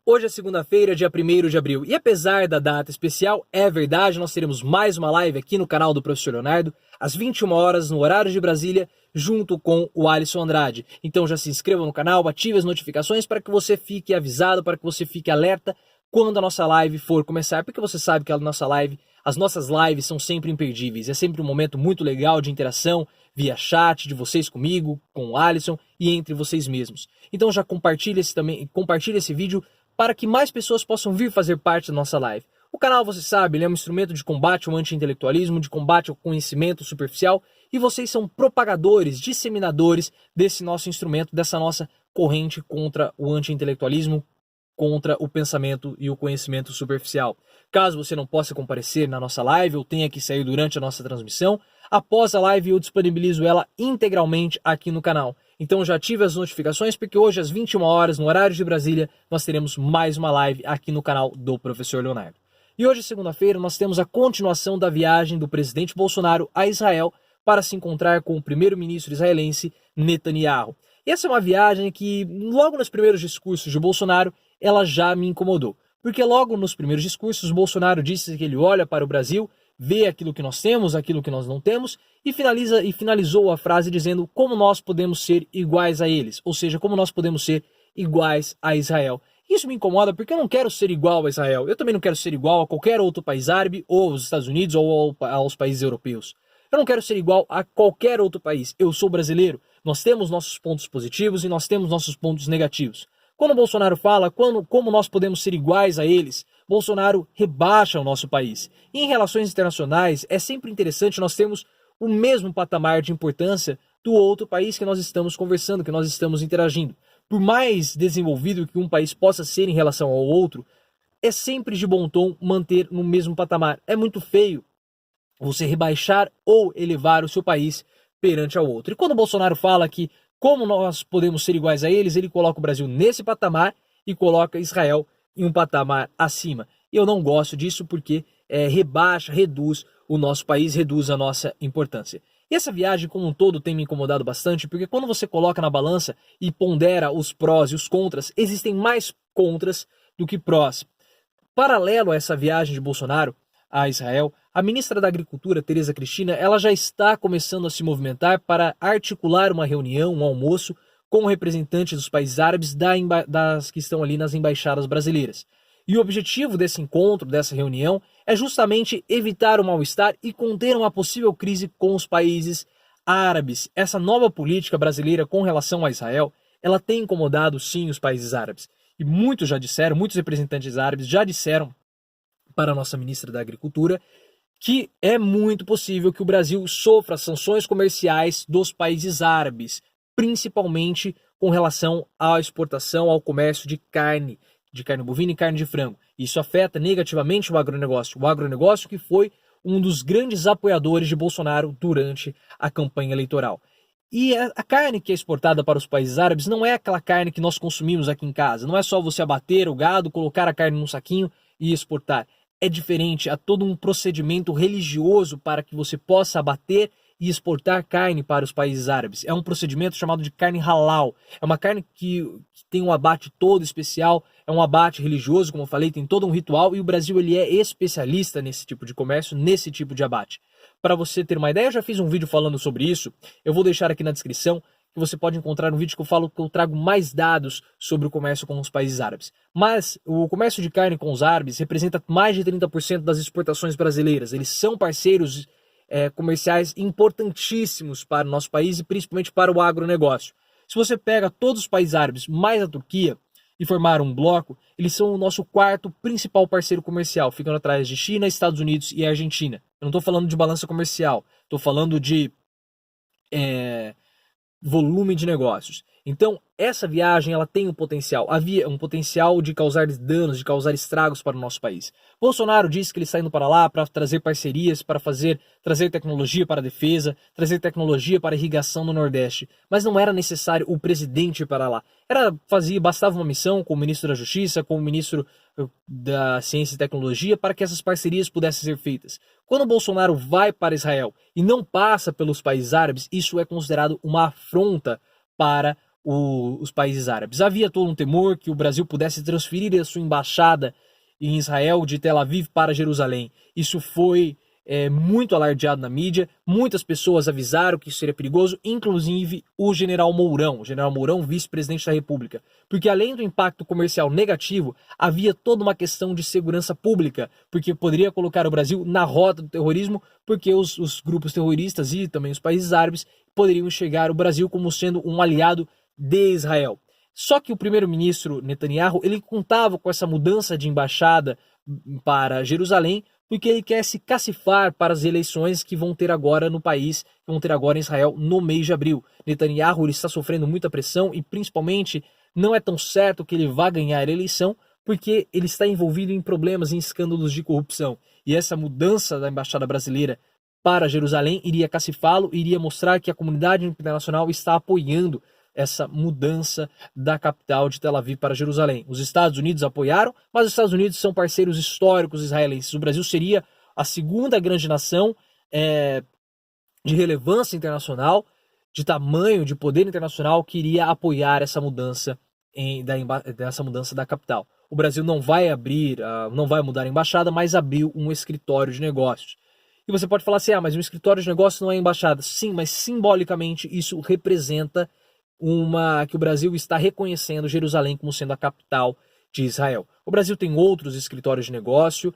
Hoje é segunda-feira, dia 1º de abril, e apesar da data especial, é verdade, nós teremos mais uma live aqui no canal do Professor Leonardo, às 21 horas, no horário de Brasília, junto com o Alisson Andrade. Então já se inscreva no canal, ative as notificações para que você fique avisado, para que você fique alerta quando a nossa live for começar, porque você sabe que as nossas lives são sempre imperdíveis, é sempre um momento muito legal de interação, via chat, de vocês comigo, com o Alisson e entre vocês mesmos. Então já compartilhe esse vídeo para que mais pessoas possam vir fazer parte da nossa live. O canal, você sabe, ele é um instrumento de combate ao anti-intelectualismo, de combate ao conhecimento superficial, e vocês são propagadores, disseminadores desse nosso instrumento, dessa nossa corrente contra o anti-intelectualismo, contra o pensamento e o conhecimento superficial. Caso você não possa comparecer na nossa live ou tenha que sair durante a nossa transmissão, após a live eu disponibilizo ela integralmente aqui no canal. Então já ative as notificações, porque hoje às 21 horas, no horário de Brasília, nós teremos mais uma live aqui no canal do Professor Leonardo. E hoje, segunda-feira, nós temos a continuação da viagem do presidente Bolsonaro a Israel para se encontrar com o primeiro-ministro israelense Netanyahu. E essa é uma viagem que, logo nos primeiros discursos de Bolsonaro, ela já me incomodou. Porque logo nos primeiros discursos, Bolsonaro disse que ele olha para o Brasil, vê aquilo que nós temos, aquilo que nós não temos, e finalizou a frase dizendo como nós podemos ser iguais a eles, ou seja, como nós podemos ser iguais a Israel. Isso me incomoda porque eu não quero ser igual a Israel, eu também não quero ser igual a qualquer outro país árabe, ou aos Estados Unidos, ou aos países europeus. Eu não quero ser igual a qualquer outro país, eu sou brasileiro, nós temos nossos pontos positivos e nós temos nossos pontos negativos. Quando o Bolsonaro fala como nós podemos ser iguais a eles, Bolsonaro rebaixa o nosso país. E em relações internacionais, é sempre interessante nós termos o mesmo patamar de importância do outro país que nós estamos conversando, que nós estamos interagindo. Por mais desenvolvido que um país possa ser em relação ao outro, é sempre de bom tom manter no mesmo patamar. É muito feio você rebaixar ou elevar o seu país perante ao outro. E quando o Bolsonaro fala que como nós podemos ser iguais a eles, ele coloca o Brasil nesse patamar e coloca Israel em um patamar acima. E eu não gosto disso porque rebaixa, reduz o nosso país, reduz a nossa importância. E essa viagem como um todo tem me incomodado bastante, porque quando você coloca na balança e pondera os prós e os contras, existem mais contras do que prós. Paralelo a essa viagem de Bolsonaro a Israel, a ministra da Agricultura, Tereza Cristina, ela já está começando a se movimentar para articular uma reunião, um almoço, com representantes dos países árabes das que estão ali nas embaixadas brasileiras. E o objetivo desse encontro, dessa reunião, é justamente evitar o mal-estar e conter uma possível crise com os países árabes. Essa nova política brasileira com relação a Israel, ela tem incomodado sim os países árabes. E muitos representantes árabes já disseram para a nossa ministra da Agricultura que é muito possível que o Brasil sofra sanções comerciais dos países árabes, principalmente com relação à exportação, ao comércio de carne bovina e carne de frango. Isso afeta negativamente o agronegócio que foi um dos grandes apoiadores de Bolsonaro durante a campanha eleitoral. E a carne que é exportada para os países árabes não é aquela carne que nós consumimos aqui em casa, não é só você abater o gado, colocar a carne num saquinho e exportar. É diferente, há todo um procedimento religioso para que você possa abater e exportar carne para os países árabes. É um procedimento chamado de carne halal. É uma carne que tem um abate todo especial, é um abate religioso, como eu falei, tem todo um ritual, e o Brasil ele é especialista nesse tipo de comércio, nesse tipo de abate. Para você ter uma ideia, eu já fiz um vídeo falando sobre isso, eu vou deixar aqui na descrição, que você pode encontrar um vídeo que eu trago mais dados sobre o comércio com os países árabes. Mas o comércio de carne com os árabes representa mais de 30% das exportações brasileiras. Eles são parceiros comerciais importantíssimos para o nosso país e principalmente para o agronegócio. Se você pega todos os países árabes mais a Turquia e formar um bloco, eles são o nosso quarto principal parceiro comercial, ficando atrás de China, Estados Unidos e Argentina. Eu não estou falando de balança comercial, estou falando de volume de negócios. Então, essa viagem ela tem um potencial de causar danos, de causar estragos para o nosso país. Bolsonaro disse que ele está indo para lá para trazer parcerias, para trazer tecnologia para a defesa, trazer tecnologia para a irrigação no Nordeste. Mas não era necessário o presidente ir para lá. Bastava uma missão com o ministro da Justiça, com o ministro da Ciência e Tecnologia para que essas parcerias pudessem ser feitas. Quando o Bolsonaro vai para Israel e não passa pelos países árabes, isso é considerado uma afronta para os países árabes. Havia todo um temor que o Brasil pudesse transferir a sua embaixada em Israel de Tel Aviv para Jerusalém. Isso foi muito alardeado na mídia, muitas pessoas avisaram que isso seria perigoso, inclusive o general Mourão, vice-presidente da República, porque além do impacto comercial negativo, havia toda uma questão de segurança pública, porque poderia colocar o Brasil na rota do terrorismo, porque os grupos terroristas e também os países árabes poderiam enxergar o Brasil como sendo um aliado de Israel. Só que o primeiro-ministro Netanyahu, ele contava com essa mudança de embaixada para Jerusalém, porque ele quer se cacifar para as eleições que vão ter agora no país, que vão ter agora em Israel no mês de abril. Netanyahu ele está sofrendo muita pressão e principalmente não é tão certo que ele vá ganhar a eleição, porque ele está envolvido em problemas, em escândalos de corrupção. E essa mudança da embaixada brasileira para Jerusalém iria cacifá-lo, iria mostrar que a comunidade internacional está apoiando essa mudança da capital de Tel Aviv para Jerusalém. Os Estados Unidos apoiaram, mas os Estados Unidos são parceiros históricos israelenses. O Brasil seria a segunda grande nação de relevância internacional, de tamanho, de poder internacional, que iria apoiar essa mudança, dessa mudança da capital. O Brasil não vai não vai mudar a embaixada, mas abriu um escritório de negócios. E você pode falar assim, mas um escritório de negócios não é embaixada. Sim, mas simbolicamente isso representa que o Brasil está reconhecendo Jerusalém como sendo a capital de Israel. O Brasil tem outros escritórios de negócio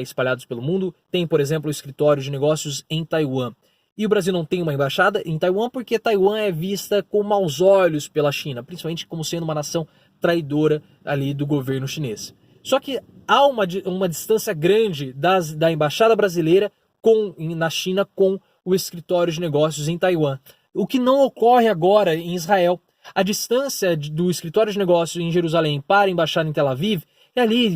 espalhados pelo mundo. Tem, por exemplo, o escritório de negócios em Taiwan. E o Brasil não tem uma embaixada em Taiwan porque Taiwan é vista com maus olhos pela China, principalmente como sendo uma nação traidora ali do governo chinês. Só que há uma distância grande da embaixada brasileira na China com o escritório de negócios em Taiwan. O que não ocorre agora em Israel. A distância do escritório de negócios em Jerusalém para a embaixada em Tel Aviv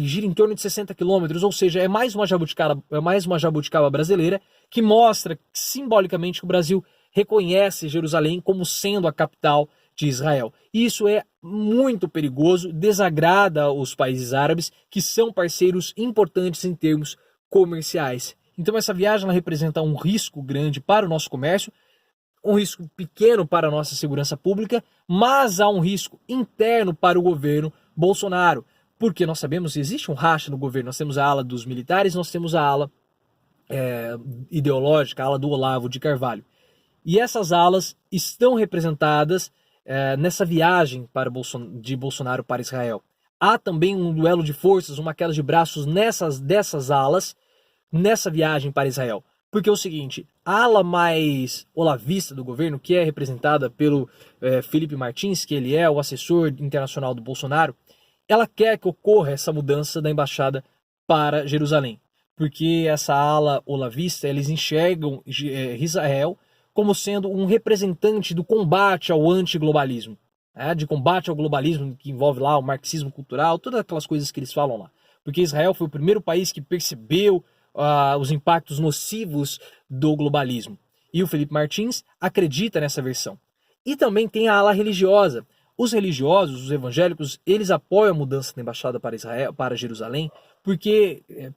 gira em torno de 60 quilômetros, ou seja, é mais uma jabuticaba brasileira que mostra simbolicamente que o Brasil reconhece Jerusalém como sendo a capital de Israel. E isso é muito perigoso, desagrada os países árabes, que são parceiros importantes em termos comerciais. Então essa viagem ela representa um risco grande para o nosso comércio, um risco pequeno para a nossa segurança pública, mas há um risco interno para o governo Bolsonaro, porque nós sabemos que existe um racha no governo. Nós temos a ala dos militares, nós temos a ala ideológica, a ala do Olavo de Carvalho. E essas alas estão representadas nessa viagem de Bolsonaro para Israel. Há também um duelo de forças, uma queda de braços dessas alas nessa viagem para Israel. Porque é o seguinte, a ala mais olavista do governo, que é representada pelo Felipe Martins, que ele é o assessor internacional do Bolsonaro, ela quer que ocorra essa mudança da embaixada para Jerusalém. Porque essa ala olavista, eles enxergam Israel como sendo um representante do combate ao antiglobalismo. De combate ao globalismo, que envolve lá o marxismo cultural, todas aquelas coisas que eles falam lá. Porque Israel foi o primeiro país que percebeu os impactos nocivos do globalismo. E o Felipe Martins acredita nessa versão. E também tem a ala religiosa. Os religiosos, os evangélicos, eles apoiam a mudança da embaixada para Jerusalém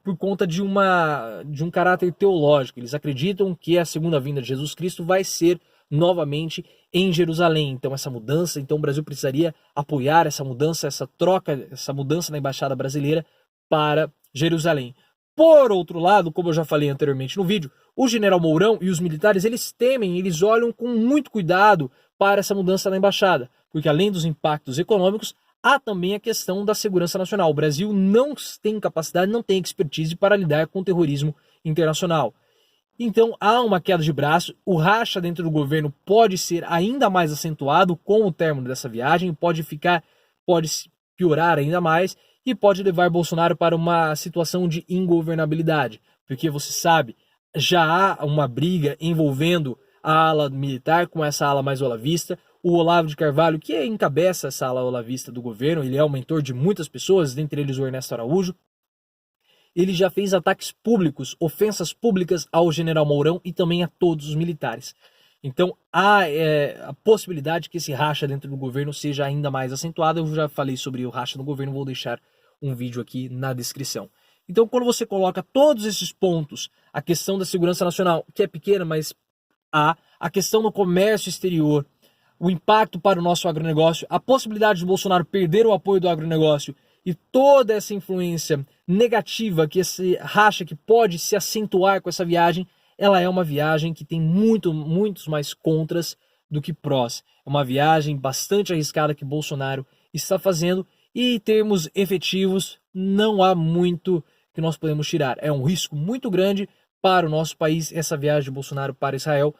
por conta de um caráter teológico. Eles acreditam que a segunda vinda de Jesus Cristo vai ser novamente em Jerusalém. Então essa mudança, o Brasil precisaria apoiar essa mudança, essa mudança na embaixada brasileira para Jerusalém. Por outro lado, como eu já falei anteriormente no vídeo, o general Mourão e os militares, eles olham com muito cuidado para essa mudança na embaixada, porque além dos impactos econômicos, há também a questão da segurança nacional. O Brasil não tem capacidade, não tem expertise para lidar com o terrorismo internacional. Então há uma queda de braço, o racha dentro do governo pode ser ainda mais acentuado com o término dessa viagem, pode piorar ainda mais, e pode levar Bolsonaro para uma situação de ingovernabilidade, porque você sabe, já há uma briga envolvendo a ala militar com essa ala mais olavista. O Olavo de Carvalho, que encabeça essa ala olavista do governo, ele é o mentor de muitas pessoas, dentre eles o Ernesto Araújo. Ele já fez ataques públicos, ofensas públicas ao general Mourão e também a todos os militares. Então há a possibilidade que esse racha dentro do governo seja ainda mais acentuado. Eu já falei sobre o racha no governo, vou deixar um vídeo aqui na descrição. Então quando você coloca todos esses pontos, a questão da segurança nacional, que é pequena, mas há a questão do comércio exterior, o impacto para o nosso agronegócio, a possibilidade de Bolsonaro perder o apoio do agronegócio e toda essa influência negativa que esse racha que pode se acentuar com essa viagem, ela é uma viagem que tem muitos mais contras do que prós. É uma viagem bastante arriscada que Bolsonaro está fazendo e em termos efetivos não há muito que nós podemos tirar. É um risco muito grande para o nosso país essa viagem de Bolsonaro para Israel,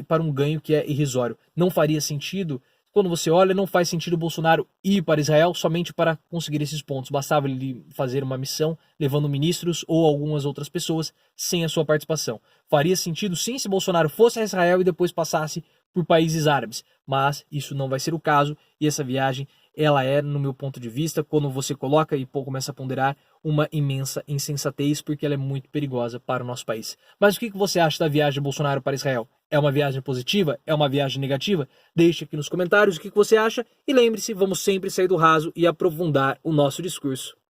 para um ganho que é irrisório. Não faria sentido, quando você olha, não faz sentido o Bolsonaro ir para Israel somente para conseguir esses pontos. Bastava ele fazer uma missão levando ministros ou algumas outras pessoas sem a sua participação. Faria sentido sim se Bolsonaro fosse a Israel e depois passasse por países árabes, mas isso não vai ser o caso e essa viagem ela é, no meu ponto de vista, quando você coloca e começa a ponderar, uma imensa insensatez, porque ela é muito perigosa para o nosso país. Mas o que você acha da viagem de Bolsonaro para Israel? É uma viagem positiva? É uma viagem negativa? Deixe aqui nos comentários o que você acha e lembre-se, vamos sempre sair do raso e aprofundar o nosso discurso.